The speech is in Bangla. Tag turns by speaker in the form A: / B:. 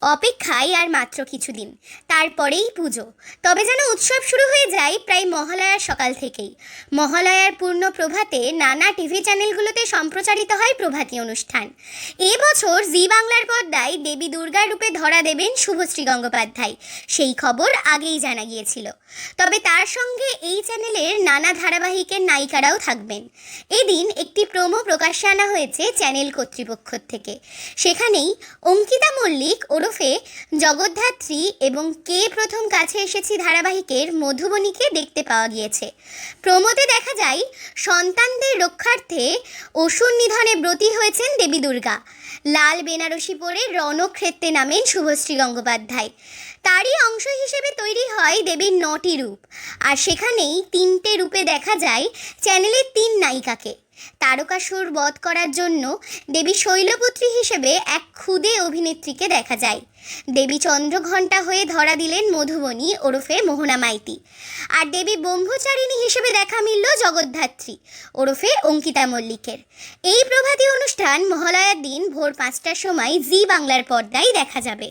A: অপেক্ষায় আর মাত্র কিছুদিন, তারপরেই পুজো। তবে যেন উৎসব শুরু হয়ে যায় প্রায় মহালয়ার সকাল থেকেই। মহালয়ার পূর্ণ প্রভাতে নানা টিভি চ্যানেলগুলোতে সম্প্রচারিত হয় প্রভাতী অনুষ্ঠান। এবছর জি বাংলার পর্দায় দেবী দুর্গার রূপে ধরা দেবেন শুভশ্রী গঙ্গোপাধ্যায়, সেই খবর আগেই জানা গিয়েছিল। তবে তার সঙ্গে এই চ্যানেলের নানা ধারাবাহিকের নায়িকারাও থাকবেন। এদিন একটি প্রোমো প্রকাশ্যে আনা হয়েছে চ্যানেল কর্তৃপক্ষ থেকে। সেখানেই অঙ্কিতা মল্লিক ওরফে জগদ্ধাত্রী এবং কে প্রথম কাছে এসেছি ধারাবাহিকের মধুবনীকে দেখতে পাওয়া গিয়েছে। প্রোমোতে দেখা যায় সন্তানদের রক্ষার্থে অসুর নিধনে ব্রতী হয়েছেন দেবী দুর্গা। লাল বেনারসি পরে রণক্ষেত্রে নামেন শুভশ্রী গঙ্গোপাধ্যায়। তারই অংশ হিসেবে তৈরি হয় দেবীর 9টি রূপ। আর সেখানেই 3টে রূপে দেখা যায় চ্যানেলের 3 নায়িকাকে। তারকাসুর বধ করার জন্য দেবী শৈলপুত্রী হিসেবে এক ক্ষুদে অভিনেত্রীকে দেখা যায়। দেবী চন্দ্রঘণ্টা হয়ে ধরা দিলেন মধুবনী ওরফে মোহনা মাইতি। আর দেবী ব্রহ্মচারিণী হিসেবে দেখা মিলল জগদ্ধাত্রী ওরফে অঙ্কিতা মল্লিকের। এই প্রভাতী অনুষ্ঠান মহালয়ার দিন ভোর 5টার সময় জি বাংলার পর্দায় দেখা যাবে।